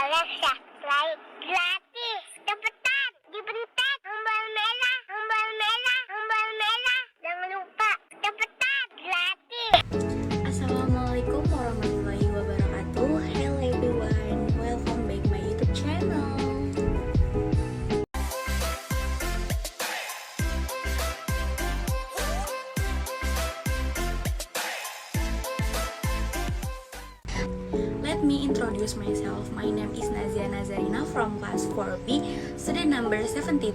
Alexa, play gratis. Cepetan, dibentak. Tombol merah, tombol merah, tombol merah. Jangan lupa, cepetan, gratis. Assalamualaikum warahmatullahi wabarakatuh. Hello everyone, welcome back my YouTube channel. Let me introduce myself. My name is Nazarrina from class 4B, student number 72.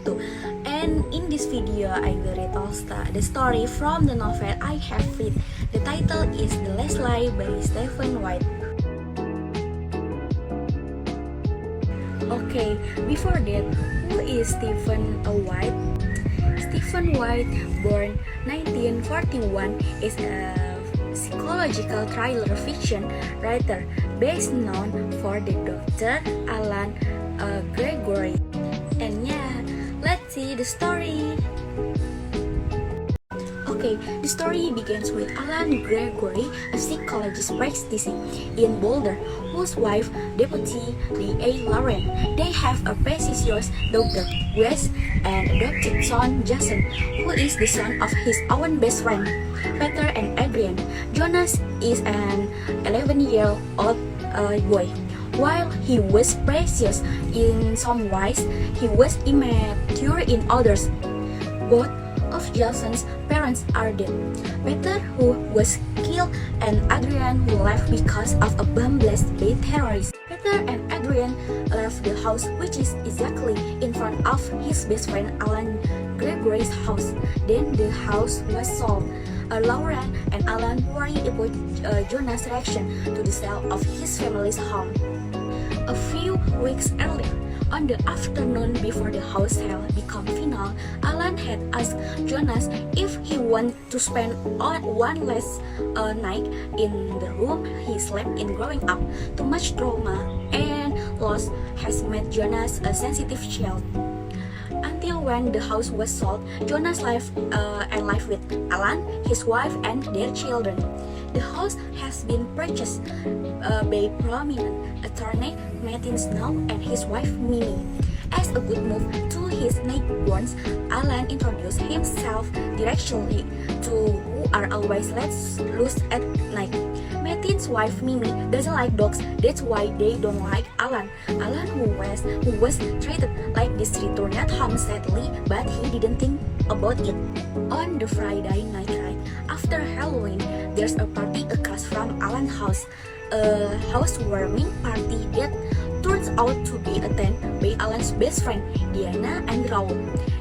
And in this video, I will retell the story from the novel I have read. The title is The Last Lie by Stephen White. Okay, before that, who is Stephen White? Stephen White, born 1941, is a psychological thriller fiction writer best known for the Dr. Alan Gregory. And yeah, let's see the story. Okay, the story begins with Alan Gregory, a psychologist practicing in Boulder, whose wife, Deputy D.A. Lauren. They have a precious daughter, Grace, and adopted son, Jason, who is the son of his own best friend, Peter and Adrian. Jonas is an 11-year-old boy. While he was precious in some ways, he was immature in others. Both of Jason's parents are dead. Peter, who was killed, and Adrian, who left because of a bomb blast by terrorists. Peter and Adrian left the house, which is exactly in front of his best friend Alan Gregory's house. Then the house was sold. Lauren and Alan worry about Jonas' reaction to the sale of his family's home. A few weeks earlier, on the afternoon before the house sale became final, Alan had asked Jonas if he wanted to spend one last night in the room he slept in growing up. Too much trauma and loss has made Jonas a sensitive child. Until when the house was sold, Jonas lived with Alan, his wife, and their children. The house has been purchased by prominent attorney Martin Snow and his wife Minnie. As a good move to his neighbors, Alan introduced himself directly to who are always let loose at night. Martin's wife Mimi doesn't like dogs, that's why they don't like Alan. Alan, who was treated like this, returned home sadly, but he didn't think about it. On the Friday night ride after Halloween, there's a party across from Alan's house, a housewarming party that turns out to be attended by Alan's best friend, Diana and Raul.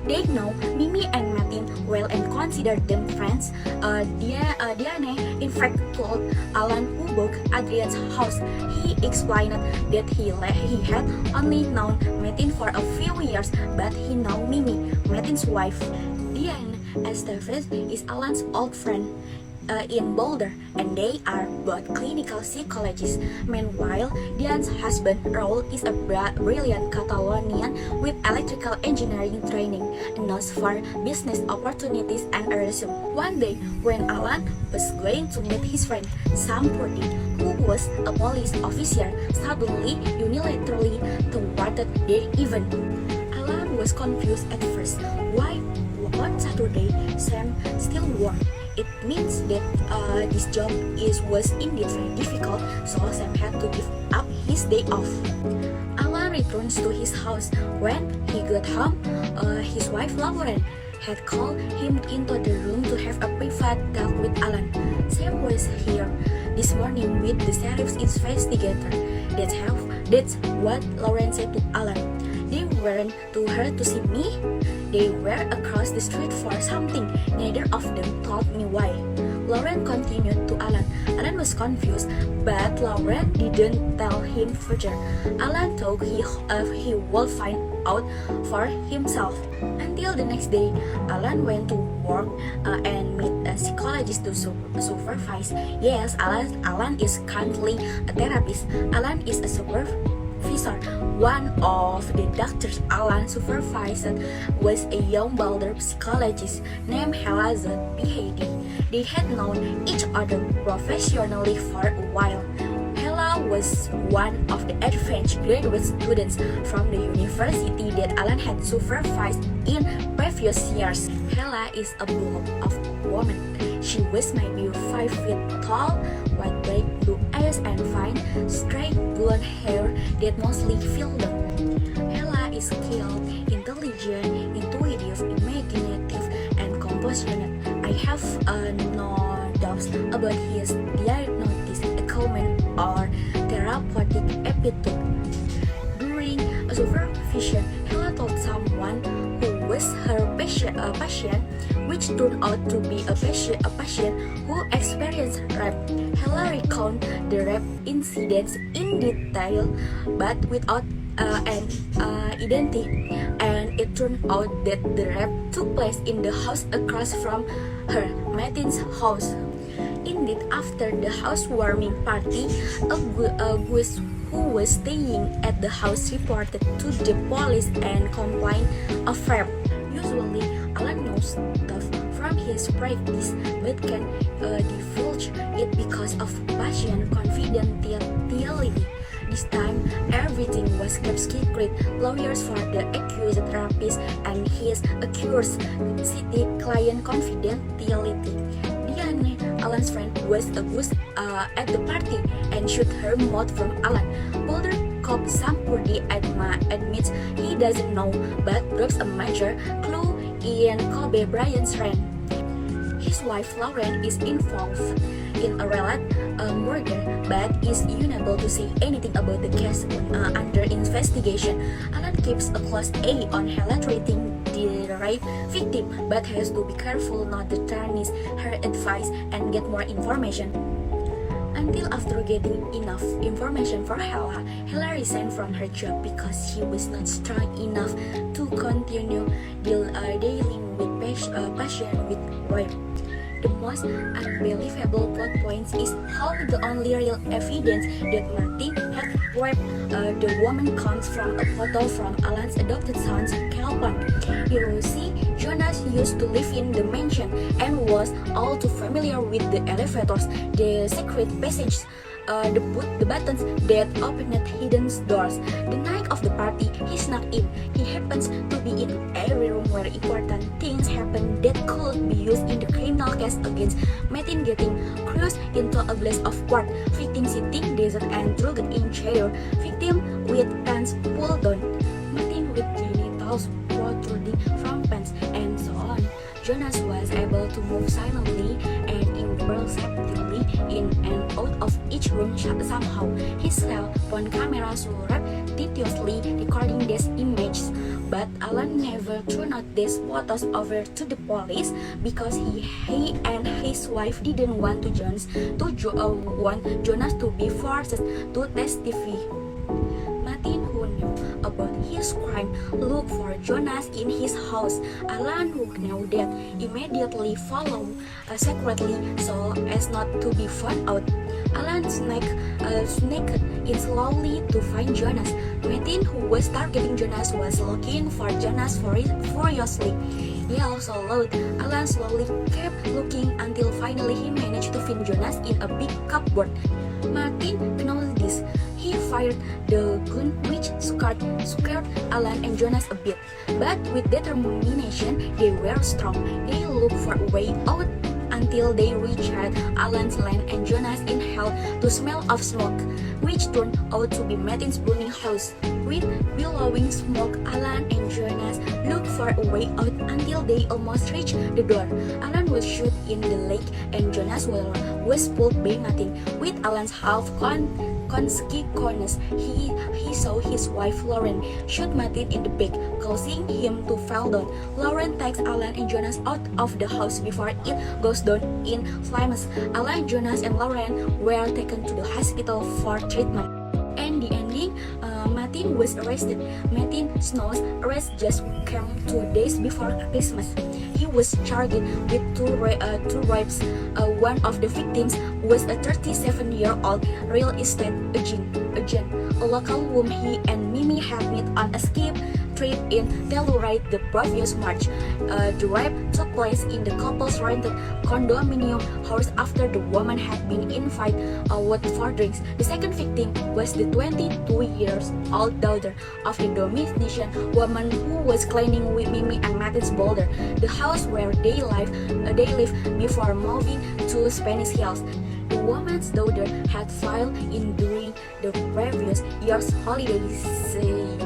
They know Mimi and Martin well and consider them friends. Diana in fact told Alan who bought Adrian's house. He explained that he had only known Martin for a few years, but he knew Mimi, Martin's wife. Diana established is Alan's old friend in Boulder, and they are both clinical psychologists. Meanwhile, Diane's husband, Raul, is a brilliant Catalonian with electrical engineering training and knows for business opportunities and a resume. One day, when Alan was going to meet his friend, Sam Purdy, who was a police officer, suddenly unilaterally thwarted their event. Alan was confused at first. Why on Saturday Sam still worked? It means that this job was indeed very difficult, so Sam had to give up his day off. Alan returns to his house. When he got home, his wife Lauren had called him into the room to have a private talk with Alan. Sam was here this morning with the sheriff's investigator. That's what Lauren said to Alan. They weren't to her to see me. They were across the street for something. Neither of them told me why. Lauren continued to Alan. Alan was confused, but Lauren didn't tell him further. Alan thought he would find out for himself. Until the next day, Alan went to work and met a psychologist to supervise. Yes, Alan is currently a therapist. Alan is a supervisor. One of the doctors Alan supervised was a young Boulder psychologist named Helazon P.H.D. They had known each other professionally for a while. Hela was one of the advanced graduate students from the university that Alan had supervised in previous years. Hella is a blob of a woman. She was maybe 5 feet tall, white bright blue eyes and fine, straight blonde hair that mostly filled them. Hella is skilled, intelligent, intuitive, imaginative, and compassionate. I have no doubts about his diagnosis, acumen, or therapeutic aptitude. During a supervision, Hella told someone who was her patient, which turned out to be a patient who experienced rape. Hella recounted the rape incidents in detail, but without an identity, and it turned out that the rape took place in the house across from her, Martin's house. Indeed, after the housewarming party, a guest who was staying at the house reported to the police and complained of rape. Usually, Alan knows stuff from his practice, but can divulge it because of patient confidentiality. This time, everything was kept secret. Lawyers for the accused rapist and his accused city client confidentiality. Diane, Alan's friend, was a ghost at the party and shoot her mouth from Alan. Boulder cop Sampurdi admits he doesn't know, but drops a major clue in Kobe Bryant's reign. His wife Lauren is involved in a related murder, but is unable to say anything about the case under investigation. Alan keeps a close eye on Hella treating the rape victim, but has to be careful not to tarnish her advice and get more information. Until after getting enough information for Hella, Hella resigned from her job because she was not strong enough to continue dealing with patients with rape. The most unbelievable plot point is how the only real evidence that Martin had raped the woman comes from a photo from Alan's adopted son's Calvin. You see, Jonas used to live in the mansion and was all too familiar with the elevators, the secret passages, the buttons that opened hidden doors. The night of the party, he snuck in. He happens to be in every room where important things happen that could be used in the criminal case against Martin, getting cruised into a blaze of court, victim sitting desert and drugged in chair, victim with pants pulled down, Martin with genitals protruding from pants, and so on. Jonas was able to move silently and imperceptibly in and out of each room somehow. His cell phone camera surreptitiously recording these images, but Alan never turned out these photos over to the police because he and his wife didn't want Jonas to be forced to testify. Martin, who knew about his crime, looked for Jonas in his house. Alan, who knew that, immediately followed secretly so as not to be found out. Alan sneaked in slowly to find Jonas. Martin, who was targeting Jonas, was looking for Jonas furiously. He also loud. Alan slowly kept looking until finally he managed to find Jonas in a big cupboard. Martin knows this. He fired the gun which scared Alan and Jonas a bit. But with determination, they were strong. They looked for a way out until they reached Alan's land and Jonas inhaled the smell of smoke, which turned out to be Martin's burning house. With billowing smoke, Alan and Jonas looked for a way out until they almost reached the door. Alan was shot in the leg and Jonas was pulled by Martin. With Alan's conscious, he saw his wife Lauren shoot Martin in the back, causing him to fall down. Lauren takes Alan and Jonas out of the house before it goes down in flames. Alan, Jonas, and Lauren were taken to the hospital for treatment. And the ending, Martin was arrested. Martin Snow's arrest just came 2 days before Christmas. He was charged with two rapes. One of the victims was a 37-year-old real estate agent, a local whom he and Mimi had met on a skip trip in Telluride the previous March. The rape took place in the couple's rented condominium house after the woman had been invited out for drinks. The second victim was the 22-year-old daughter of the Dominican woman who was cleaning with Mimi and Martin's Boulder, the house where they lived before moving to Spanish Hills. The woman's daughter had filed in during the previous year's holiday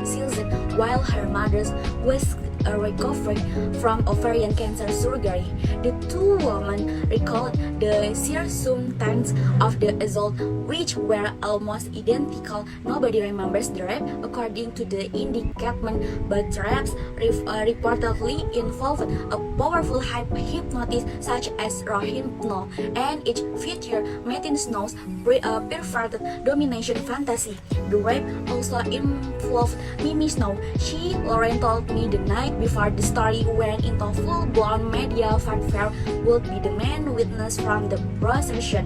season while her mother was recovering from ovarian cancer surgery. The two women recalled the symptoms of the assault, which were almost identical. Nobody remembers the rape, according to the indictment, but rapes reportedly involved a powerful hypnotist such as Rohypnol, and each featured Martin Snow's perverted domination fantasy. The rape also involved Mimi Snow. She, Lauren, told me the night before the story went into full-blown media fanfare, would be the main witness from the procession.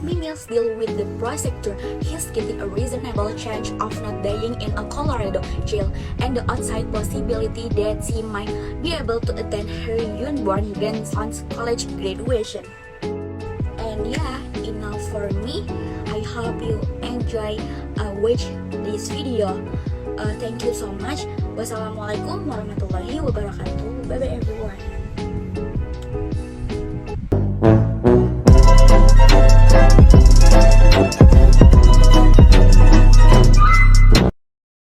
Mimi's deal with the prosecutor, he's getting a reasonable chance of not dying in a Colorado jail, and the outside possibility that she might be able to attend her newborn grandson's college graduation. And yeah, enough for me. I hope you enjoy watch this video. Thank you so much. Wassalamualaikum warahmatullahi wabarakatuh. Bye bye everyone.